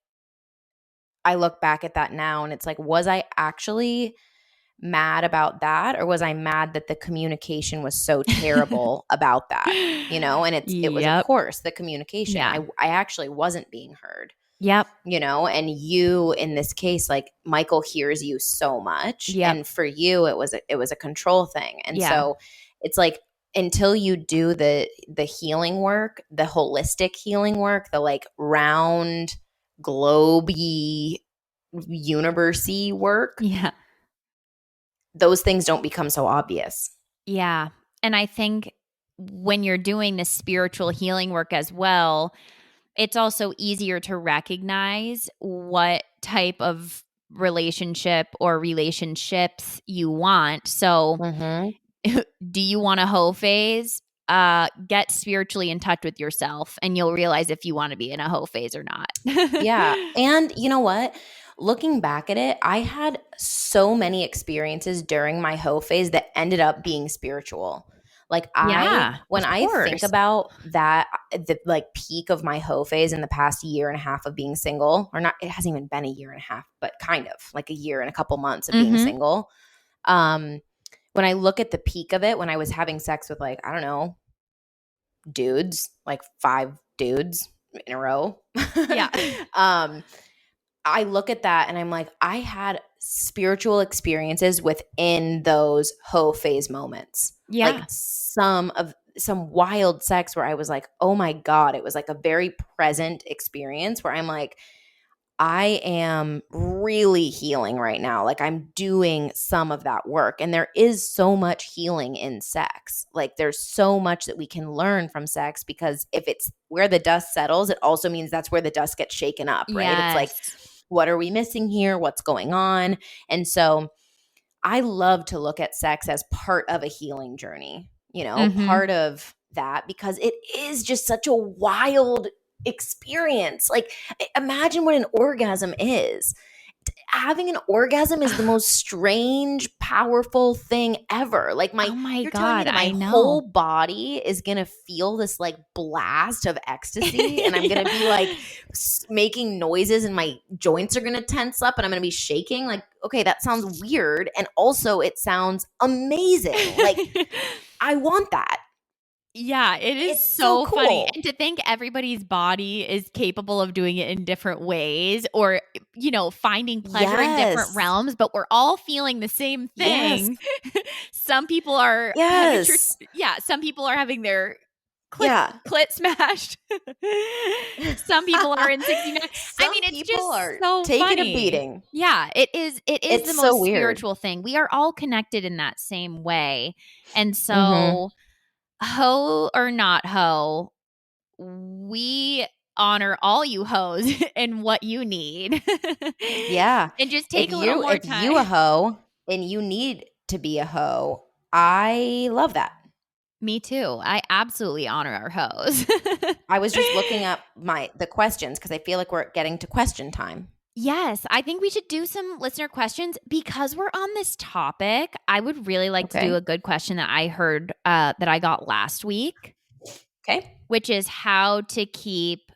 I look back at that now and it's like, was I actually mad about that, or was I mad that the communication was so terrible about that? You know, and it was of course the communication. Yeah. I actually wasn't being heard. Yep. You know, and you in this case, like Michael hears you so much. Yep. And for you, it was a control thing. And Yeah. so it's like, until you do the healing work, the holistic healing work, the like round globey universe-y work, Yeah. those things don't become so obvious. Yeah. And I think when you're doing this spiritual healing work as well, it's also easier to recognize what type of relationship or relationships you want. So, do you want a hoe phase? Get spiritually in touch with yourself, and you'll realize if you want to be in a hoe phase or not. Yeah. And you know what? Looking back at it, I had so many experiences during my hoe phase that ended up being spiritual. Like when I think about that, the like peak of my hoe phase in the past year and a half of being single, or not, it hasn't even been a year and a half, but kind of like a year and a couple months of being single. when I look at the peak of it, when I was having sex with like, I don't know, dudes, like 5 dudes in a row. Yeah. um, I look at that and I'm like, I had spiritual experiences within those Hoe Phase moments. Like Yeah. some wild sex where I was like, oh my God, it was like a very present experience where I'm like, I am really healing right now. Like I'm doing some of that work. And there is so much healing in sex. Like there's so much that we can learn from sex because if it's where the dust settles, it also means that's where the dust gets shaken up, right? It's like, Yes. what are we missing here? What's going on? And so I love to look at sex as part of a healing journey, Mm-hmm. part of that because it is just such a wild experience. Like, imagine what an orgasm is. Having an orgasm is the most strange, powerful thing ever. Like, Oh my you're telling me God, that my I know. whole body is going to feel this like blast of ecstasy, and I'm going to be like making noises, and my joints are going to tense up, and I'm going to be shaking. Like, okay, that sounds weird. And also, it sounds amazing. Like, I want that. Yeah, it is It's so so funny. cool. And to think everybody's body is capable of doing it in different ways or, finding pleasure in different Yes. realms, but we're all feeling the same Yes. thing. Some people are Yes. some people are having their Yeah. clit smashed. Some people are in 69. I Some mean, it's people just are so taking a funny. beating. Yeah, it is the It's so most weird. spiritual thing. We are all connected in that same way. And Mhm. so hoe or not hoe, we honor all you hoes and what you need. Yeah. And just If take a little you more if you a time. hoe and you need to be a hoe, I love that. Me too. I absolutely honor our hoes. I was just looking up the questions because I feel like we're getting to question time. Yes, I think we should do some listener questions because we're on this topic. I would really like to do Okay. a good question that I heard that I got last week, Okay. which is how to keep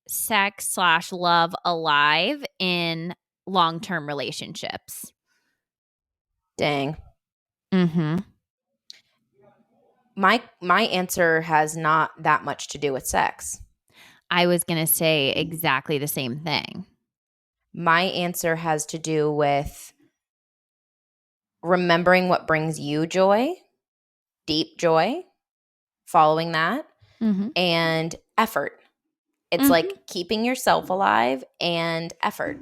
sex/love alive in long-term relationships. Dang. Mhm. My answer has not that much to do with sex. I was going to say exactly the same thing. My answer has to do with remembering what brings you joy, deep joy, following that, Mhm. and effort. It's like Mhm. keeping yourself alive and effort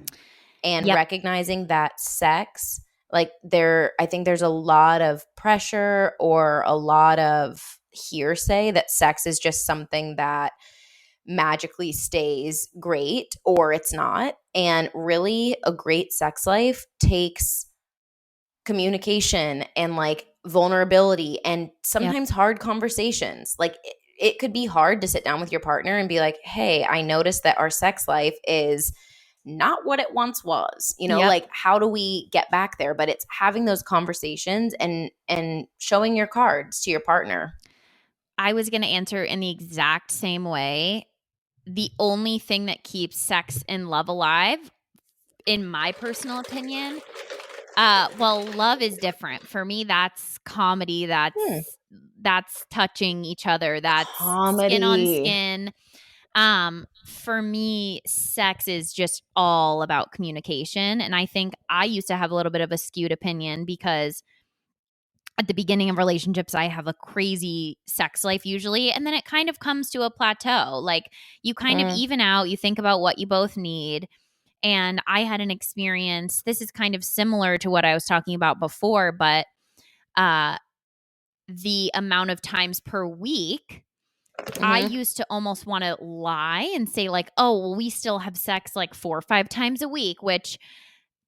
and Yep. recognizing that sex, like I think there's a lot of pressure or a lot of hearsay that sex is just something that magically stays great or it's not. And really, a great sex life takes communication and like vulnerability and Yep. sometimes hard conversations. Like it could be hard to sit down with your partner and be like, hey, I noticed that our sex life is not what it once was. Yep. Like how do we get back there? But it's having those conversations and showing your cards to your partner. I was going to answer in the exact same way. The only thing that keeps sex and love alive, in my personal opinion, well, love is different. For me, that's comedy, Hmm. that's touching each other, that's skin on Comedy. skin. For me, sex is just all about communication. And I think I used to have a little bit of a skewed opinion because at the beginning of relationships, I have a crazy sex life usually. And then it kind of comes to a plateau. Like you kind of Mm, even out, you think about what you both need. And I had an experience, this is kind of similar to what I was talking about before, but uh, the amount of times per week, I hmm used to almost want to lie and say, like, oh, well, we still have sex like 4 or 5 times a week, which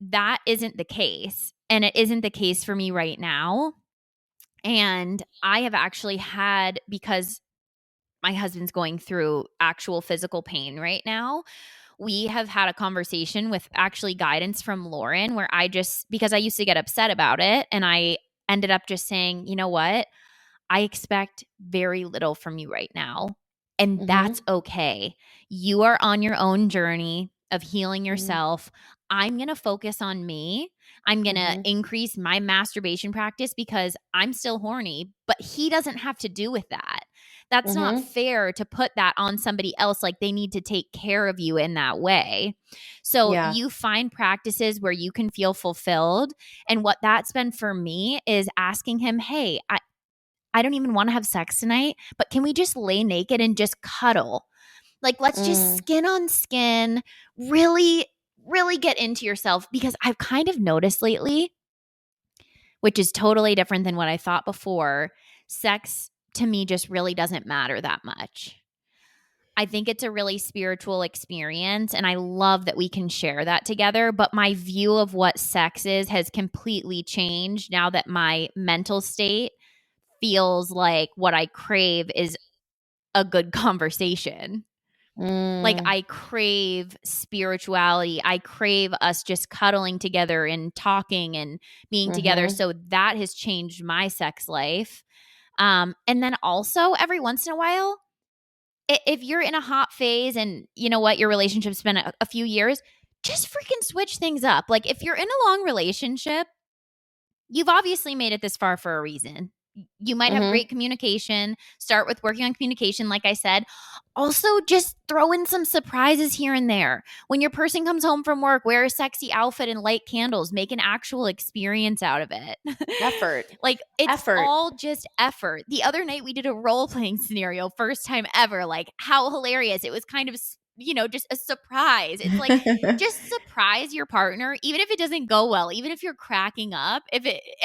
that isn't the case. And it isn't the case for me right now. And I have actually had, because my husband's going through actual physical pain right now, we have had a conversation with actually guidance from Lauren where because I used to get upset about it and I ended up just saying, you know what? I expect very little from you right now. And hmm that's okay. You are on your own journey of healing hmm yourself. I'm going to focus on me. I'm going to Mm-hmm. increase my masturbation practice because I'm still horny, but he doesn't have to do with that. That's not Mm-hmm. fair to put that on somebody else, like they need to take care of you in that way. So Yeah. you find practices where you can feel fulfilled. And what that's been for me is asking him, hey, I don't even want to have sex tonight, but can we just lay naked and just cuddle? Like, let's just Mm. skin on skin, really, really get into yourself. Because I've kind of noticed lately, which is totally different than what I thought before, sex to me just really doesn't matter that much. I think it's a really spiritual experience, and I love that we can share that together. But my view of what sex is has completely changed now that my mental state feels like what I crave is a good conversation. Like, Mm. I crave spirituality. I crave us just cuddling together and talking and being together. Mm-hmm. So that has changed my sex life. And then also every once in a while, if you're in a hot phase and you know what, your relationship's been a few years, just freaking switch things up. Like, if you're in a long relationship, you've obviously made it this far for a reason. You might have Mm-hmm. great communication. Start with working on communication, like I said. Also, just throw in some surprises here and there. When your person comes home from work, wear a sexy outfit and light candles. Make an actual experience out of it. Effort. Like, it's Effort. all just effort. The other night we did a role playing scenario, first time ever. Like, how hilarious. It was kind of, just a surprise. It's like, just surprise your partner, even if it doesn't go well, even if you're cracking up.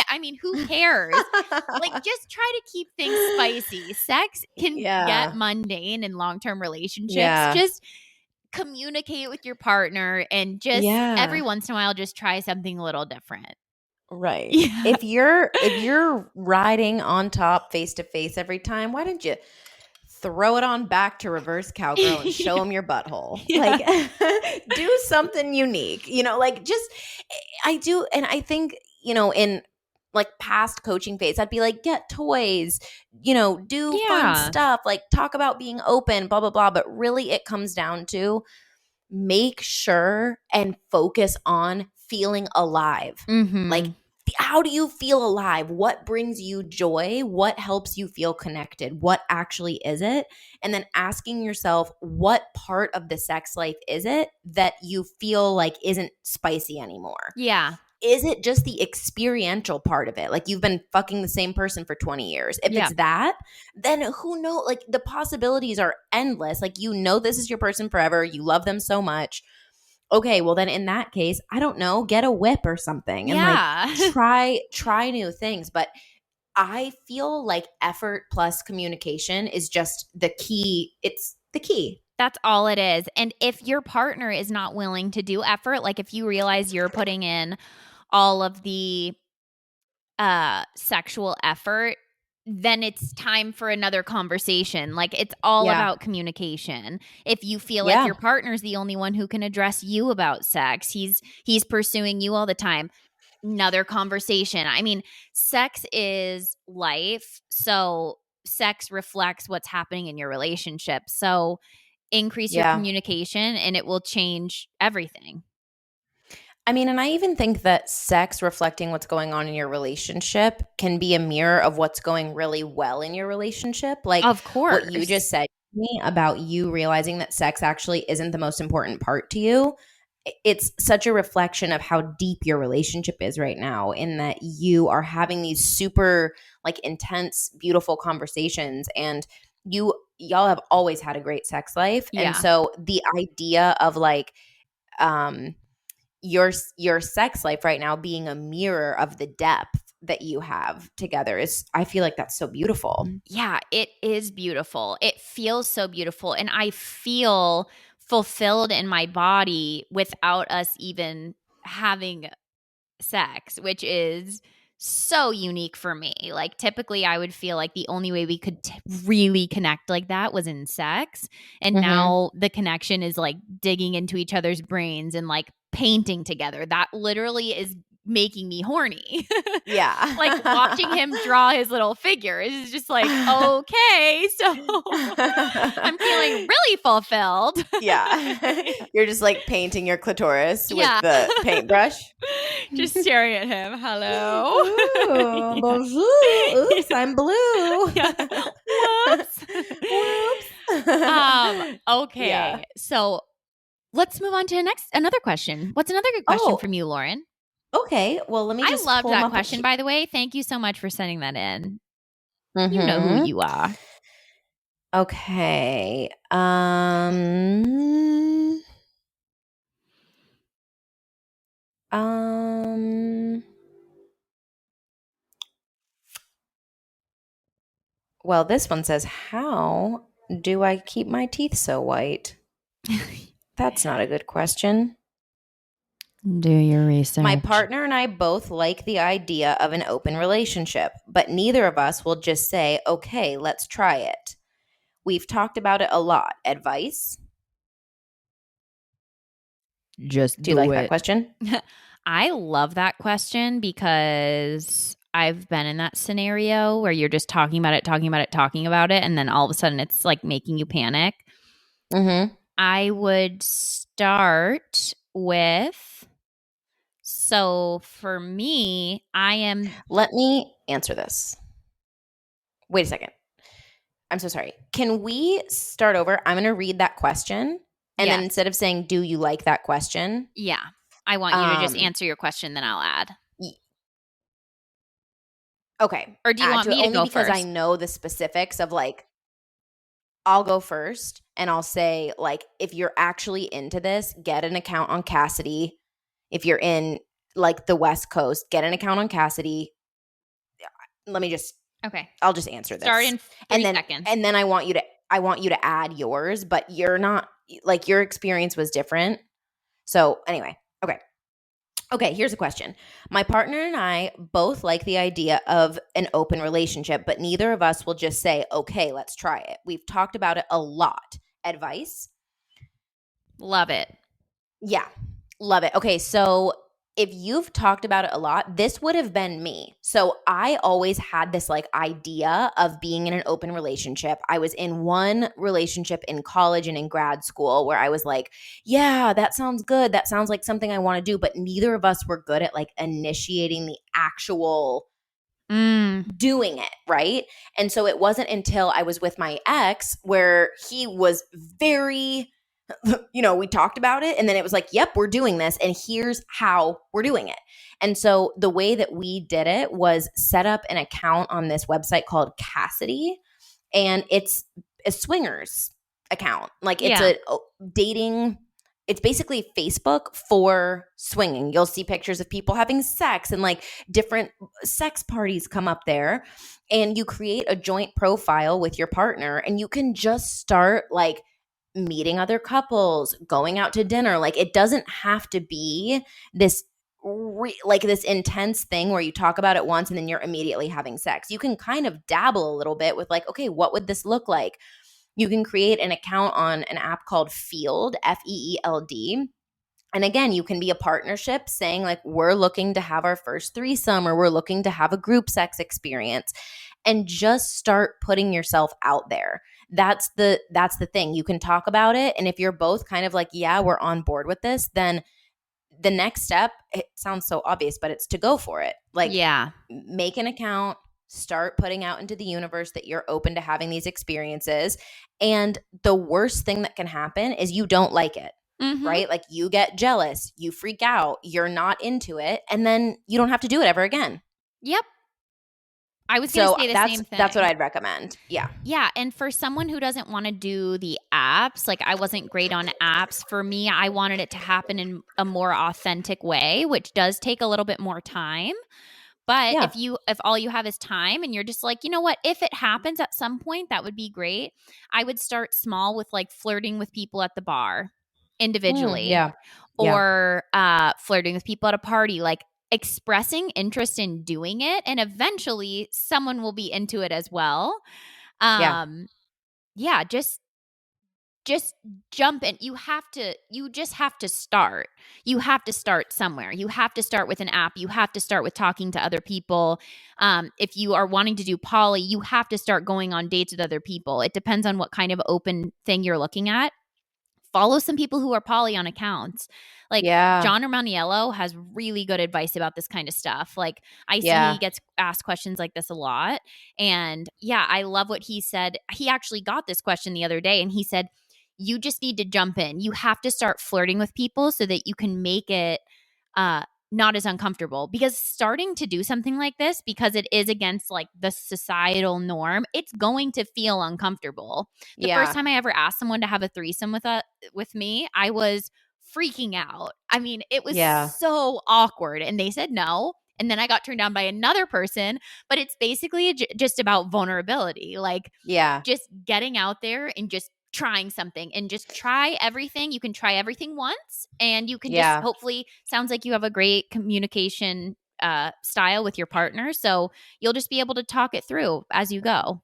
I mean, who cares? Like, just try to keep things spicy. Sex can get Yeah. mundane in long term relationships. Yeah. Just communicate with your partner and just every Yeah. once in a while, just try something a little different. Right. Yeah. If you're riding on top face to face every time, why don't you throw it on back to reverse cowgirl and show them your butthole? Yeah. Like, do something unique. Like, just I do, and I think in like past coaching phase, I'd be like, get toys, do fun Yeah. stuff, like talk about being open, blah blah blah. But really, it comes down to make sure and focus on feeling alive. Like, Mm-hmm. how do you feel alive? What brings you joy? What helps you feel connected? What actually is it? And then asking yourself, what part of the sex life is it that you feel like isn't spicy anymore? Yeah. Is it just the experiential part of it? Like, you've been fucking the same person for 20 years. If Yeah. it's that, then who knows? Like, the possibilities are endless. Like, this is your person forever. You love them so much. Okay, well then in that case, I don't know, get a whip or something and like Yeah. try new things. But I feel like effort plus communication is just the key. It's the key. That's all it is. And if your partner is not willing to do effort, like if you realize you're putting in all of the sexual effort, then it's time for another conversation. Like, it's all Yeah. about communication. If you feel like Yeah. your partner's the only one who can address you about sex, he's pursuing you all the time, another conversation. I mean, sex is life. So sex reflects what's happening in your relationship. So increase your Yeah. communication and it will change everything. I mean, and I even think that sex reflecting what's going on in your relationship can be a mirror of what's going really well in your relationship. Like Of what you course. just said to me about you realizing that sex actually isn't the most important part to you. It's such a reflection of how deep your relationship is right now, in that you are having these super like intense, beautiful conversations, and y'all have always had a great sex life. And Yeah. so the idea of like, um, your sex life right now being a mirror of the depth that you have together is, I feel like that's so beautiful. Yeah, it is beautiful. It feels so beautiful. And I feel fulfilled in my body without us even having sex, which is so unique for me. Like, typically, I would feel like the only way we could really connect like that was in sex. And Mm-hmm. now the connection is like digging into each other's brains and like painting together. That literally is making me horny. Yeah. Like watching him draw his little figures is just like, okay, so I'm feeling really fulfilled. Yeah. You're just like painting your clitoris with Yeah. the paintbrush. Just staring at him. Hello. Ooh, Yeah. bonjour. Oops, I'm blue. Yeah. Whoops. Whoops. Okay. Yeah. So let's move on to another question. What's another good question from Oh, you, Lauren? okay. Well, let me I just loved pull them that up. question, by the way. Thank you so much for sending that in. You know who Mm-hmm. you are. Okay. Um. Well, this one says, "How do I keep my teeth so white?" That's not a good question. Do your research. My partner and I both like the idea of an open relationship, but neither of us will just say, "Okay, let's try it." We've talked about it a lot. Advice? Just Do you like that question? I love that question because I've been in that scenario where you're just talking about it, talking about it, talking about it, and then all of a sudden it's like making you panic. Mm-hmm. I would start with, so for me, I am. Let me answer this. Wait a second. I'm so sorry. Can we start over? I'm going to read that question. And then Yes. instead of saying, "Do you like that question?" Yeah. I want you to just answer your question, then I'll add. y- okay. Or do you Add want to it me to only go because I first? know the specifics of like, I'll go first and I'll say, like, if you're actually into this, get an account on Cassidy. If you're in like the West Coast, get an account on Cassidy. Let me just, Okay. I'll just answer Start this. in And 3 then, seconds. and then I want you to add yours, but you're not, like, your experience was different. So anyway, okay. Okay, here's a question. My partner and I both like the idea of an open relationship, but neither of us will just say, "Okay, let's try it." We've talked about it a lot. Advice? Love it. Yeah, love it. Okay, so if you've talked about it a lot, this would have been me. So I always had this like idea of being in an open relationship. I was in one relationship in college and in grad school where I was like, yeah, that sounds good. That sounds like something I want to do. But neither of us were good at like initiating the actual doing it, right? And so it wasn't until I was with my ex where he was very, we talked about it and then it was like, "Yep, we're doing this and here's how we're doing it." And so the way that we did it was set up an account on this website called Cassidy, and it's a swingers account. Like it's Yeah. a dating, it's basically Facebook for swinging. You'll see pictures of people having sex and like different sex parties come up there, and you create a joint profile with your partner and you can just start like meeting other couples, going out to dinner. Like it doesn't have to be this like this intense thing where you talk about it once and then you're immediately having sex. You can kind of dabble a little bit with like, okay, what would this look like? You can create an account on an app called Field, Feeld. And again, you can be a partnership saying like, we're looking to have our first threesome or we're looking to have a group sex experience, and just start putting yourself out there. That's the thing. You can talk about it, and if you're both kind of like, yeah, we're on board with this, then the next step, it sounds so obvious, but it's to go for it. Like Yeah. make an account, start putting out into the universe that you're open to having these experiences. And the worst thing that can happen is you don't like it. Mm-hmm. Right? Like you get jealous, you freak out, you're not into it, and then you don't have to do it ever again. Yep. I was going to So say the same thing. that's what I'd recommend. Yeah. Yeah, and for someone who doesn't want to do the apps, like I wasn't great on apps. For me, I wanted it to happen in a more authentic way, which does take a little bit more time. But Yeah. if all you have is time and you're just like, you know what, if it happens at some point, that would be great. I would start small with like flirting with people at the bar individually, Yeah. Yeah. or flirting with people at a party, like expressing interest in doing it, and eventually someone will be into it as well. Yeah. Yeah, just just jump in. You just have to start. You have to start somewhere. You have to start with an app. You have to start with talking to other people. If you are wanting to do poly, you have to start going on dates with other people. It depends on what kind of open thing you're looking at. Follow some people who are poly on accounts. Like Yeah. John Romaniello has really good advice about this kind of stuff. Like I see Yeah. he gets asked questions like this a lot. And yeah, I love what he said. He actually got this question the other day and he said, you just need to jump in. You have to start flirting with people so that you can make it not as uncomfortable, because starting to do something like this, because it is against like the societal norm, it's going to feel uncomfortable. The first Yeah. time I ever asked someone to have a threesome with me, I was freaking out. I mean, it was Yeah. so awkward, and they said no. And then I got turned down by another person, but it's basically just about vulnerability. Like Yeah. just getting out there and just trying something, and just try everything. You can try everything once, and you can just Yeah. hopefully, sounds like you have a great communication style with your partner. So you'll just be able to talk it through as you go.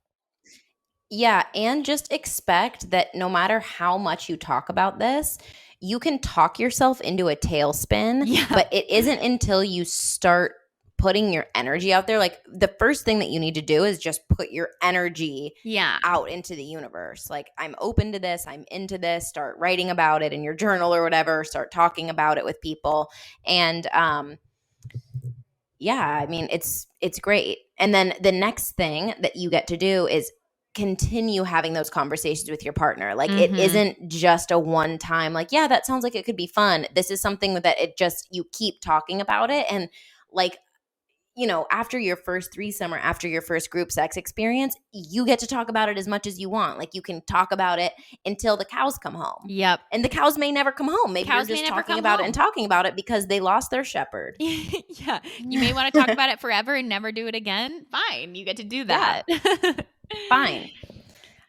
Yeah, and just expect that no matter how much you talk about this, you can talk yourself into a tailspin, Yeah. but it isn't until you start putting your energy out there. Like the first thing that you need to do is just put your energy Yeah. out into the universe. Like, I'm open to this, I'm into this, start writing about it in your journal or whatever, start talking about it with people. And yeah, I mean, it's great. And then the next thing that you get to do is continue having those conversations with your partner. Like, it Mm-hmm. isn't just a one time, like, yeah, that sounds like it could be fun. This is something that it just, you keep talking about it. And like, after your first threesome or after your first group sex experience, you get to talk about it as much as you want. Like, you can talk about it until the cows come home. Yep. And the cows may never come home. Maybe you're Cows may just never talking come about it and home. talking about it because they lost their shepherd. Yeah. You may want to talk about it forever and never do it again. Fine. You get to do Yeah. that. Fine.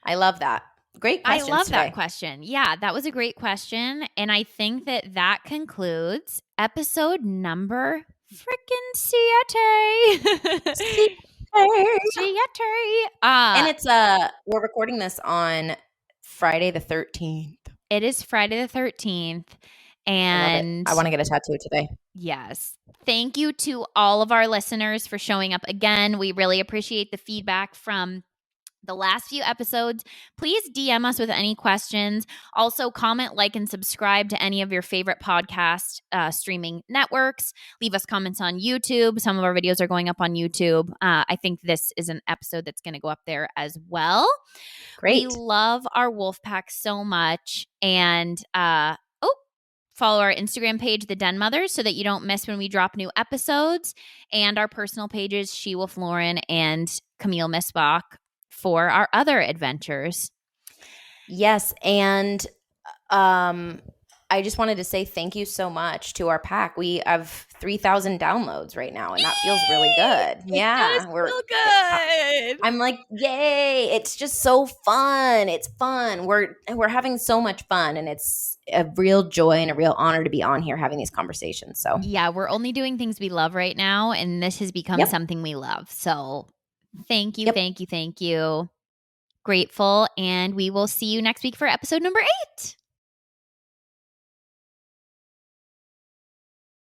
I love that. Great I questions love today. that question. Yeah, that was a great question. And I think that concludes episode number freaking siete. See, Siete. and it's we're recording this on Friday the 13th. It is Friday the 13th. I love it. And I want to get a tattoo today. yes. Thank you to all of our listeners for showing up again. We really appreciate the feedback from the last few episodes. Please DM us with any questions. Also, comment, like, and subscribe to any of your favorite podcast streaming networks. Leave us comments on YouTube. Some of our videos are going up on YouTube. I think this is an episode that's going to go up there as well. Great. We love our wolf pack so much. And follow our Instagram page, The Den Mothers, so that you don't miss when we drop new episodes, and our personal pages, She Wolf Lauren and Camille Missbach, for our other adventures. Yes, and I just wanted to say thank you so much to our pack. We have 3,000 downloads right now, and that feels really good. Yeah, feel good. I'm like, yay! It's just so fun. It's fun. We're having so much fun, and it's a real joy and a real honor to be on here having these conversations. So yeah, we're only doing things we love right now, and this has become Yep. something we love. So thank you, Yep. thank you, thank you. Grateful, and we will see you next week for episode number 8.